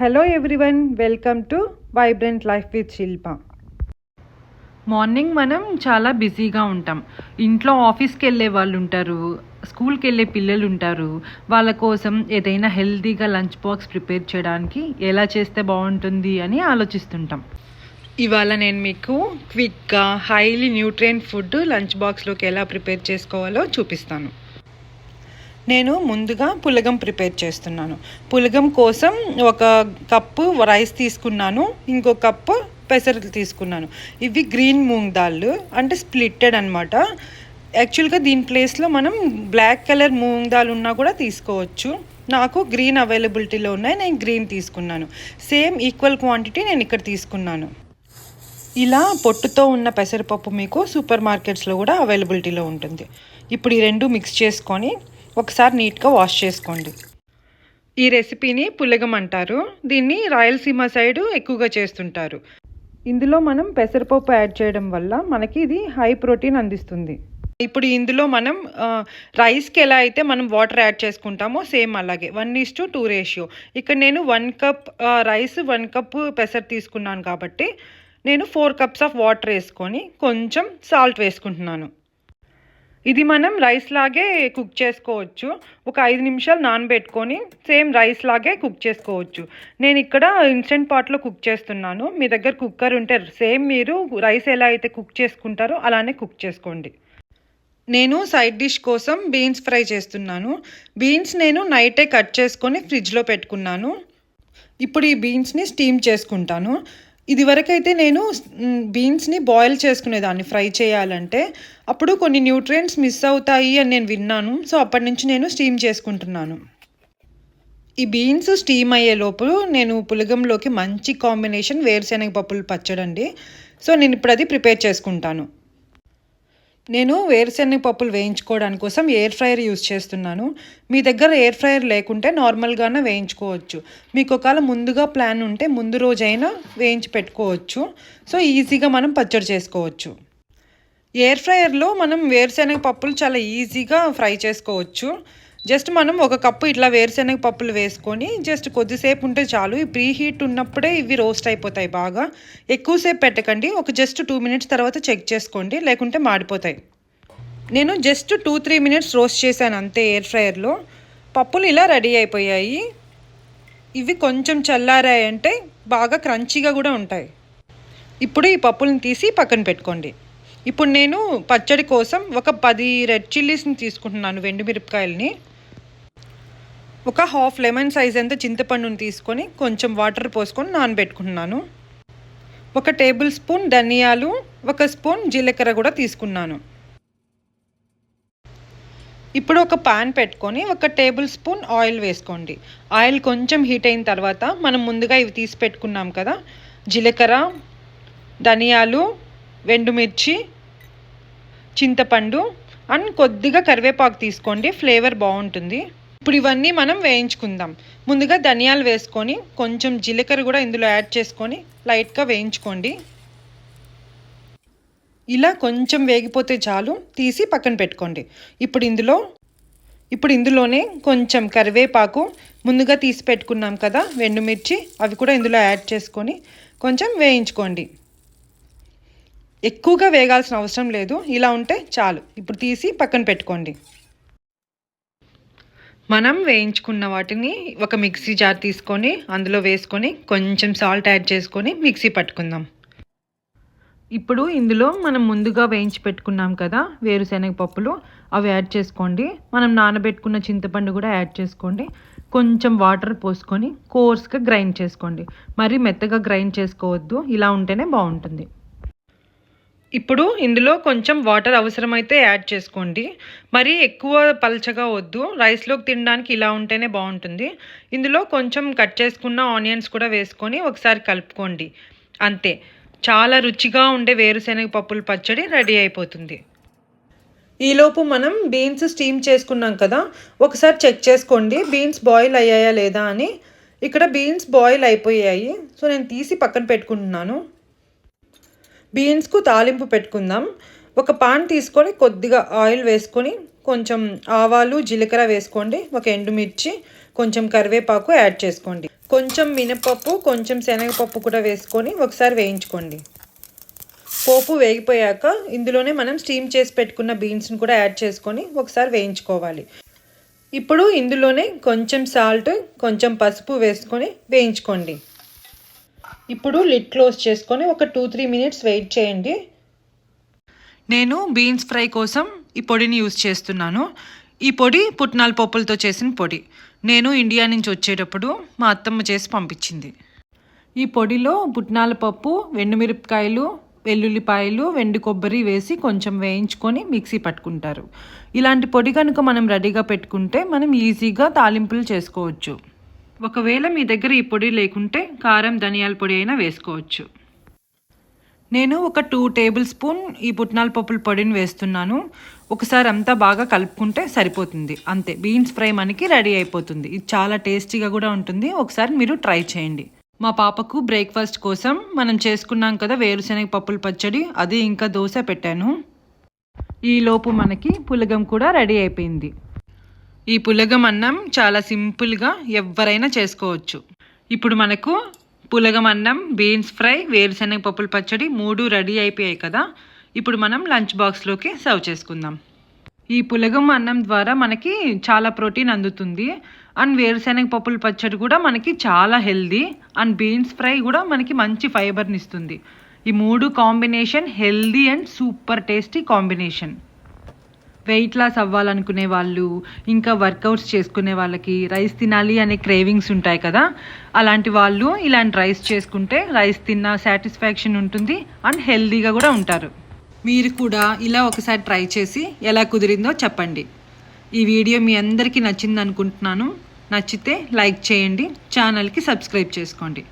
Hello everyone, welcome to vibrant life with Shilpa. Morning మనం చాలా బిజీగా ఉంటాం. ఇంట్లో ఆఫీస్కి వెళ్ళే వాళ్ళు ఉంటారు, స్కూల్కి వెళ్ళే పిల్లలు ఉంటారు. వాళ్ళ కోసం ఏదైనా హెల్తీగా లంచ్ బాక్స్ ప్రిపేర్ చేయడానికి ఎలా చేస్తే బాగుంటుంది అని ఆలోచిస్తుంటాం. ఇవాళ నేను మీకు క్విక్గా హైలీ న్యూట్రియంట్ ఫుడ్ లంచ్ బాక్స్లోకి ఎలా ప్రిపేర్ చేసుకోవాలో చూపిస్తాను. నేను ముందుగా పులగం ప్రిపేర్ చేస్తున్నాను. పులగం కోసం ఒక కప్పు రైస్ తీసుకున్నాను, ఇంకో కప్పు పెసరలు తీసుకున్నాను. ఇవి గ్రీన్ మూంగ్ దాల్, అంటే స్ప్లిట్టెడ్ అనమాట. యాక్చువల్గా దీని ప్లేస్లో మనం బ్లాక్ కలర్ మూంగ్ దాల్ ఉన్నా కూడా తీసుకోవచ్చు. నాకు గ్రీన్ అవైలబిలిటీలో ఉన్నాయి, నేను గ్రీన్ తీసుకున్నాను. సేమ్ ఈక్వల్ క్వాంటిటీ నేను ఇక్కడ తీసుకున్నాను. ఇలా పొట్టుతో ఉన్న పెసరపప్పు మీకు సూపర్ మార్కెట్స్లో కూడా అవైలబిలిటీలో ఉంటుంది. ఇప్పుడు ఈ రెండు మిక్స్ చేసుకొని ఒకసారి నీట్గా వాష్ చేసుకోండి. ఈ రెసిపీని పులగం అంటారు. దీన్ని రాయలసీమ సైడు ఎక్కువగా చేస్తుంటారు. ఇందులో మనం పెసరపప్పు యాడ్ చేయడం వల్ల మనకి ఇది హై ప్రోటీన్ అందిస్తుంది. ఇప్పుడు ఇందులో మనం రైస్కి ఎలా అయితే మనం వాటర్ యాడ్ చేసుకుంటామో సేమ్ అలాగే 1:2 రేషియో. ఇక్కడ నేను 1 కప్ రైస్ 1 కప్ పెసర తీసుకున్నాను కాబట్టి నేను 4 కప్స్ ఆఫ్ వాటర్ వేసుకొని కొంచెం సాల్ట్ వేసుకుంటున్నాను. ఇది మనం రైస్ లాగే కుక్ చేసుకోవచ్చు. ఒక 5 నిమిషాలు నానబెట్టుకొని సేమ్ రైస్ లాగే కుక్ చేసుకోవచ్చు. నేను ఇక్కడ ఇన్స్టెంట్ పాట్లో కుక్ చేస్తున్నాను. మీ దగ్గర కుక్కర్ ఉంటే సేమ్ మీరు రైస్ ఎలా అయితే కుక్ చేసుకుంటారో అలానే కుక్ చేసుకోండి. నేను సైడ్ డిష్ కోసం బీన్స్ ఫ్రై చేస్తున్నాను. బీన్స్ నేను నైటే కట్ చేసుకొని ఫ్రిడ్జ్లో పెట్టుకున్నాను. ఇప్పుడు ఈ బీన్స్ని స్టీమ్ చేసుకుంటాను. ఇదివరకైతే నేను బీన్స్ని బాయిల్ చేసుకునేదాన్ని ఫ్రై చేయాలంటే. అప్పుడు కొన్ని న్యూట్రియంట్స్ మిస్ అవుతాయి అని నేను విన్నాను. సో అప్పటి నుంచి నేను స్టీమ్ చేసుకుంటున్నాను. ఈ బీన్స్ స్టీమ్ అయ్యేలోపు నేను పులగంలోకి మంచి కాంబినేషన్ వేరుశనగ పప్పులు పచ్చడండి. సో నేను ఇప్పుడు అది ప్రిపేర్ చేసుకుంటాను. నేను వేరుశనగ పప్పులు వేయించుకోవడానికి కోసం ఎయిర్ ఫ్రైయర్ యూజ్ చేస్తున్నాను. మీ దగ్గర ఎయిర్ ఫ్రైయర్ లేకుంటే నార్మల్గానే వేయించుకోవచ్చు. మీకు ఒకవేళ ముందుగా ప్లాన్ ఉంటే ముందు రోజైనా వేయించి పెట్టుకోవచ్చు. సో ఈజీగా మనం పచ్చడి చేసుకోవచ్చు. ఎయిర్ ఫ్రైయర్లో మనం వేరుశనగ పప్పులు చాలా ఈజీగా ఫ్రై చేసుకోవచ్చు. జస్ట్ మనం ఒక కప్పు ఇట్లా వేరుశనగ పప్పులు వేసుకొని జస్ట్ కొద్దిసేపు ఉంటే చాలు. ఈ ప్రీ హీట్ ఉన్నప్పుడే ఇవి రోస్ట్ అయిపోతాయి బాగా. ఎక్కువసేపు పెట్టకండి, ఒక జస్ట్ 2 మినిట్స్ తర్వాత చెక్ చేసుకోండి, లేకుంటే మాడిపోతాయి. నేను జస్ట్ 2-3 మినిట్స్ రోస్ట్ చేశాను అంతే ఎయిర్ ఫ్రైయర్లో. పప్పులు ఇలా రెడీ అయిపోయాయి. ఇవి కొంచెం చల్లారాయంటే బాగా క్రంచీగా కూడా ఉంటాయి. ఇప్పుడు ఈ పప్పులను తీసి పక్కన పెట్టుకోండి. ఇప్పుడు నేను పచ్చడి కోసం ఒక 10 రెడ్ చిల్లీస్ని తీసుకుంటున్నాను, ఎండుమిరపకాయలని. ఒక హాఫ్ లెమన్ సైజ్ అంతా చింతపండుని తీసుకొని కొంచెం వాటర్ పోసుకొని నానబెట్టుకుంటున్నాను. 1 టేబుల్ స్పూన్ ధనియాలు, 1 స్పూన్ జీలకర్ర కూడా తీసుకున్నాను. ఇప్పుడు ఒక పాన్ పెట్టుకొని 1 టేబుల్ స్పూన్ ఆయిల్ వేసుకోండి. ఆయిల్ కొంచెం హీట్ అయిన తర్వాత మనం ముందుగా ఇవి తీసి పెట్టుకున్నాం కదా, జీలకర్ర, ధనియాలు, ఎండుమిర్చి, చింతపండు అండ్ కొద్దిగా కరివేపాకు తీసుకోండి, ఫ్లేవర్ బాగుంటుంది. ఇప్పుడు ఇవన్నీ మనం వేయించుకుందాం. ముందుగా ధనియాలు వేసుకొని కొంచెం జీలకర్ర కూడా ఇందులో యాడ్ చేసుకొని లైట్గా వేయించుకోండి. ఇలా కొంచెం వేగిపోతే చాలు, తీసి పక్కన పెట్టుకోండి. ఇప్పుడు ఇందులోనే కొంచెం కరివేపాకు, ముందుగా తీసి పెట్టుకున్నాం కదా ఎండుమిర్చి, అవి కూడా ఇందులో యాడ్ చేసుకొని కొంచెం వేయించుకోండి. ఎక్కువగా వేగాల్సిన అవసరం లేదు, ఇలా ఉంటే చాలు. ఇప్పుడు తీసి పక్కన పెట్టుకోండి. మనం వేయించుకున్న వాటిని ఒక మిక్సీ జార్ తీసుకొని అందులో వేసుకొని కొంచెం సాల్ట్ యాడ్ చేసుకొని మిక్సీ పట్టుకుందాం. ఇప్పుడు ఇందులో మనం ముందుగా వేయించి పెట్టుకున్నాం కదా వేరుశనగ పప్పులు, అవి యాడ్ చేసుకోండి. మనం నానబెట్టుకున్న చింతపండు కూడా యాడ్ చేసుకోండి. కొంచెం వాటర్ పోసుకొని కోర్స్గా గ్రైండ్ చేసుకోండి. మరీ మెత్తగా గ్రైండ్ చేసుకోవద్దు, ఇలా ఉంటేనే బాగుంటుంది. ఇప్పుడు ఇందులో కొంచెం వాటర్ అవసరమైతే యాడ్ చేసుకోండి. మరీ ఎక్కువ పల్చగా వద్దు, రైస్లోకి తినడానికి ఇలా ఉంటేనే బాగుంటుంది. ఇందులో కొంచెం కట్ చేసుకున్న ఆనియన్స్ కూడా వేసుకొని ఒకసారి కలుపుకోండి. అంతే, చాలా రుచిగా ఉండే వేరుశనగ పప్పుల పచ్చడి రెడీ అయిపోతుంది. ఈలోపు మనం బీన్స్ స్టీమ్ చేసుకున్నాం కదా, ఒకసారి చెక్ చేసుకోండి బీన్స్ బాయిల్ అయ్యాయా లేదా అని. ఇక్కడ బీన్స్ బాయిల్ అయిపోయాయి. సో నేను తీసి పక్కన పెట్టుకుంటున్నాను. బీన్స్కు తాలింపు పెట్టుకుందాం. ఒక పాన్ తీసుకొని కొద్దిగా ఆయిల్ వేసుకొని కొంచెం ఆవాలు, జీలకర్ర వేసుకోండి, 1 ఎండుమిర్చి, కొంచెం కరివేపాకు యాడ్ చేసుకోండి. కొంచెం మినపప్పు, కొంచెం శనగపప్పు కూడా వేసుకొని ఒకసారి వేయించుకోండి. పోపు వేగిపోయాక ఇందులోనే మనం స్టీమ్ చేసి పెట్టుకున్న బీన్స్ని కూడా యాడ్ చేసుకొని ఒకసారి వేయించుకోవాలి. ఇప్పుడు ఇందులోనే కొంచెం సాల్ట్, కొంచెం పసుపు వేసుకొని వేయించుకోండి. ఇప్పుడు లిడ్ క్లోజ్ చేసుకొని ఒక 2-3 మినిట్స్ వెయిట్ చేయండి. నేను బీన్స్ ఫ్రై కోసం ఈ పొడిని యూజ్ చేస్తున్నాను. ఈ పొడి పుట్నాల పప్పులతో చేసిన పొడి. నేను ఇండియా నుంచి వచ్చేటప్పుడు మా అత్తమ్మ చేసి పంపించింది. ఈ పొడిలో పుట్నాల పప్పు, ఎండుమిరపకాయలు, వెల్లుల్లిపాయలు, వెండి కొబ్బరి వేసి కొంచెం వేయించుకొని మిక్సీ పట్టుకుంటారు. ఇలాంటి పొడి కనుక మనం రెడీగా పెట్టుకుంటే మనం ఈజీగా తాలింపులు చేసుకోవచ్చు. ఒకవేళ మీ దగ్గర ఈ పొడి లేకుంటే కారం, ధనియాల పొడి అయినా వేసుకోవచ్చు. నేను ఒక 2 టేబుల్ స్పూన్ ఈ పుట్నాల పప్పుల పొడిని వేస్తున్నాను. ఒకసారి అంతా బాగా కలుపుకుంటే సరిపోతుంది. అంతే, బీన్స్ ఫ్రై మనకి రెడీ అయిపోతుంది. ఇది చాలా టేస్టీగా కూడా ఉంటుంది. ఒకసారి మీరు ట్రై చేయండి. మా పాపకు బ్రేక్ఫాస్ట్ కోసం మనం చేసుకున్నాం కదా వేరుశనగ పప్పుల పచ్చడి, అది ఇంకా దోశ పెట్టాను. ఈలోపు మనకి పులగం కూడా రెడీ అయిపోయింది. ఈ పులగం అన్నం చాలా సింపుల్గా ఎవరైనా చేసుకోవచ్చు. ఇప్పుడు మనకు పులగం అన్నం, బీన్స్ ఫ్రై, వేరుశనగ పప్పుల పచ్చడి 3 రెడీ అయిపోయాయి కదా. ఇప్పుడు మనం లంచ్ బాక్స్లోకి సర్వ్ చేసుకుందాం. ఈ పులగం అన్నం ద్వారా మనకి చాలా ప్రోటీన్ అందుతుంది. అండ్ వేరుశనగ పప్పుల పచ్చడి కూడా మనకి చాలా హెల్దీ. అండ్ బీన్స్ ఫ్రై కూడా మనకి మంచి ఫైబర్ని ఇస్తుంది. ఈ 3 combination healthy and super tasty combination. Weight loss అవ్వాలనుకునే వాళ్ళు, ఇంకా వర్కౌట్స్ చేసుకునే వాళ్ళకి, రైస్ తినాలి అనే క్రేవింగ్స్ ఉంటాయి కదా, అలాంటి వాళ్ళు ఇలాంటి రైస్ చేసుకుంటే రైస్ తిన్న సాటిస్ఫాక్షన్ ఉంటుంది అండ్ హెల్దీగా కూడా ఉంటారు. మీరు కూడా ఇలా ఒకసారి ట్రై చేసి ఎలా కుదిరిందో చెప్పండి. ఈ వీడియో మీ అందరికీ నచ్చింది అనుకుంటున్నాను. నచ్చితే లైక్ చేయండి, ఛానల్కి సబ్స్క్రైబ్ చేసుకోండి.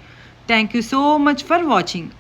Thank you so much for watching.